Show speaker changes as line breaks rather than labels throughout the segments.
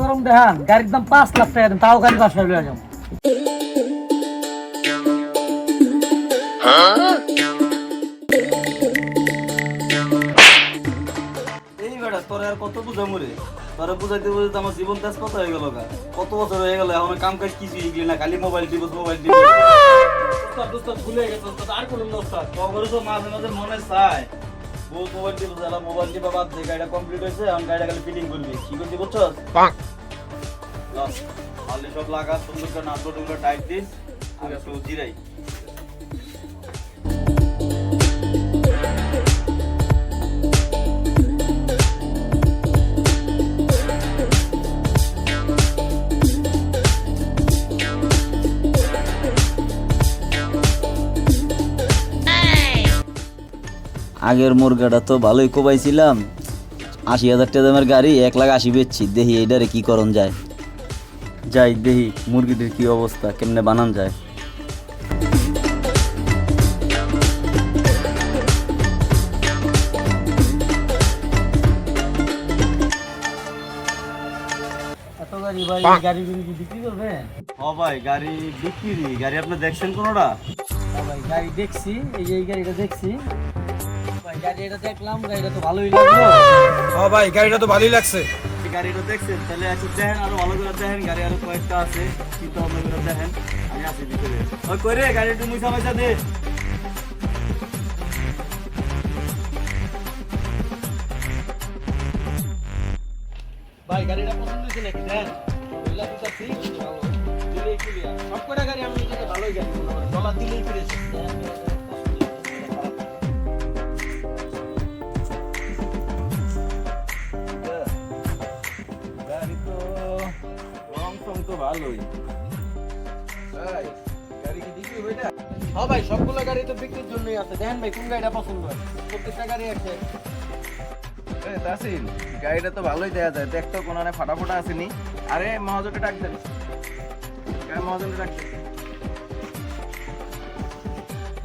গরম দেখান, গাড়ির দাম 5 লাখ টাকা দেন, তাও গাড়ি বাসায় লয়ে যাও।
এই বেটা তোর আর কত বুঝামু রে, তোরা বুঝাইতে বুঝাইতে আমার জীবন তেজ কত হয়ে গেল গা, কত বছর হয়ে গেল, এখন কাম কাজ কিছু শিখলি না, খালি মোবাইল টিপস ভুলে গেছে আর কোনো খবরে তো মাঝে মাঝে মনে চায় বহুত মোবাইল টিপস মোবাইল টিপা বাদ দিয়ে গাড়িটা কমপ্লিট হয়েছে, এখন গাড়িটা খালি ফিটিং করবি, কি করছি বুঝছো? খালি সব লাগা সুন্দর করে নাটগুলো টাইট দিস আর একটু জিরাই। আগের মুরগাটা তো ভালোই কোবাইছিলাম, 80,000 টাকা দামের গাড়ি 1,80,000 বেচছি, দেখি এইটারে কি করণ যায়, যাই দেখি মুরগিটির কি অবস্থা, কেমনে বানান যায়।
এত গাড়ি ভাই, গাড়ি বিক্রি করবে?
ও ভাই গাড়ি বিক্রি, গাড়ি আপনি দেখছেন কোনোটা?
ভাই গাড়ি দেখছি, এই গাড়িটা দেখছি ভাই, গাড়িটা দেখলাম, গাড়িটা তো ভালোই লাগলো।
হ্যাঁ ভাই গাড়িটা তো ভালোই লাগছে।
গাড়িটা দেখছেন তাহলে আচ্ছা দেখেন, আরো ভালো করে দেখেন, গাড়ি আরো কয়েকটা আছে, চিন্তা ভাবনা করে দেখেন, আমি আসি ভিতরে। ওই কই রে গাড়ি একটু মুছা মুছা দে।
ভাই গাড়িটা পছন্দ হয়েছে নাকি দেন? বললা তো চাচ্ছি ভালো দিলেই ক্লিয়ার, সব কটা গাড়ি আমি নিজেকে ভালোই গাড়ি ডলার দিলেই ফ্রেশ।
গাড়ি তো রং টং তো ভালোই।
গাড়ি কি বিক্রি হবে না?
হ্যাঁ ভাই সবগুলো গাড়ি তো বিক্রির জন্যই আছে, দেখেন ভাই কোন গাড়িটা পছন্দ হয়, প্রত্যেকটা গাড়ি আছে।
তাসিন গাড়িটা তো ভালোই দেখা যায়, দেখতো কোনো ফাটা ফোটা আসেনি। আরে মহাজনকে ডাক দেন, মহাজনকে ডাক দেন।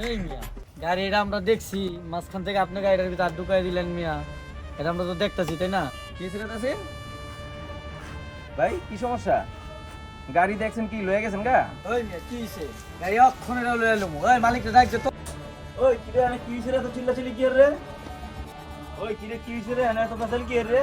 এই মিয়া গাড়িটা আমরা দেখছি, মাঝখান থেকে আপনি গাড়িটার ভিতরে আর ঢুকাই দিলেন মিয়া, এটা আমরা তো দেখতেছি তাই না?
কি ছিল তাসিন ভাই, কি সমস্যা? গাড়ি দেখছেন কি লয়ে গেছেন গা?
ওই মিয়া কি হইছে, গাড়ি অক্ষণে লয়ে এলাম, ওই মালিকটা ডাকছে তো।
ওই কি রে, আমি কি হইছে রে, তো চিল্লাচিল্লি কি রে? ওই কি রে, কি হইছে রে, এনে তো ফসল কি রে?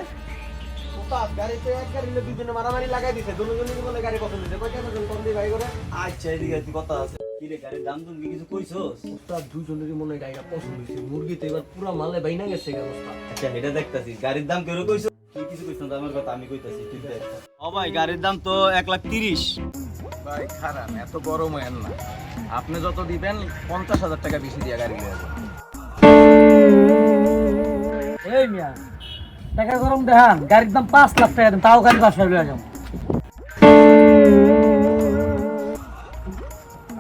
উস্তাদ গাড়িতে এক গাড়ি নিয়ে দুজনে মারামারি লাগাই দিছে, দুজনেরই বলে গাড়ি পছন্দ হইছে, কয় টাকা কম দি ভাই করে।
আচ্ছা এদিকে তুই কথা আছে, কি রে গাড়ির দাম তুমি কিছু কইছস?
উস্তাদ দুজনেরই মনে হয় গাড়িটা পছন্দ হইছে, মুরগি তো এবার পুরো মালে বাইনা গেছে গা উস্তাদ।
আচ্ছা এটা দেখতাছি, গাড়ির দাম কেউ কইছো? তুই কিছু কইছ না, আমার কথা আমি কইতাছি, ঠিক আছে? ও ভাই গাড়ির দাম তো 1,30,000।
ভাই খারাপ, এত গরম হয় না, আপনি যত দিবেন 50,000 টাকা বেশি দিয়ে গাড়ি লয়ে যাবেন।
এই মিয়া টাকা গরম দেখান, গাড়ির দাম 5 লাখ টাকা দেন, তাও গাড়ি বাসায় লয়ে যাও।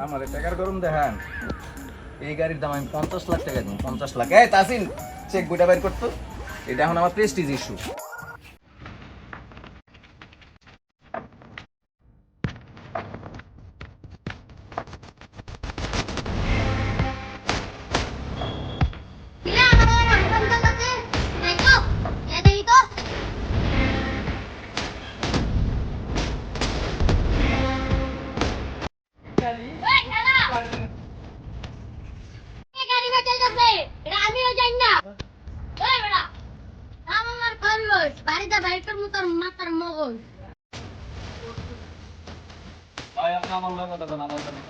আমার টাকার গরম দেখান, এই গাড়ির দাম আমি 50 লাখ টাকা দিই। 50 লাখ? এই তাসিন চেক বইটা বাইর করতো, এটা এখন আমার প্রেস্টিজ ইস্যু।
ভাই আপনি আমার লগে কথা বলেন, আমার কথা বলেন।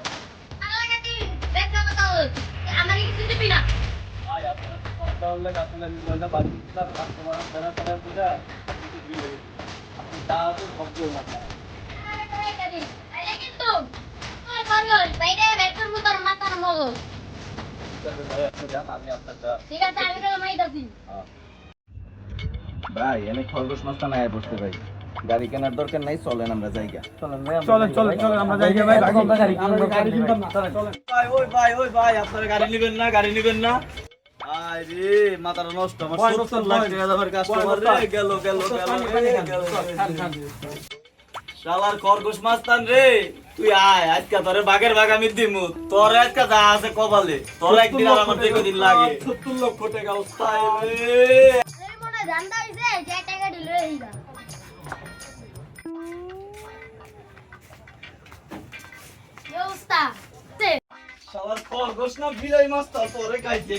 ভাই আপনি কথা বললে আপনি বললে বাকি না, কাস্টমার যারা তারা বুঝা কিছু দিবে, আপনি দাও তো সব দিও না। ভাই আপনি যান, আমি আপনারটা
ভাই এনে খরগোশ মাছটা নাই বসতে ভাই, গাড়ি কেনার দরকার নাই, চলেন আমরা জায়গা।
চলেন চলেন আমরা যাই ভাই, আমরা গাড়ি কিনতাম না, চলেন।
ভাই ওই ভাই আপনারা গাড়ি নেবেন না, গাড়ি নেবেন না। আরে মাথাটা নষ্ট, আমার 70 লাখ টাকা দামের কাস্টমার রে, গেল শালার খরগোশ মাস্তান রে, তুই আয় আজকে তোরে বাগের ভাগ আমি দিমু, তোর আজকে যা আছে কপালে, তোর একদিন আর আমার দেখো দিন লাগে
70 লক্ষ টাকা উস্তাদ
রে।
মনে জানতা হইছে যে টাকা দিলে এই মাস্তা
শালার খরগোশ না বিলাই মাছ তারপরে খাইছে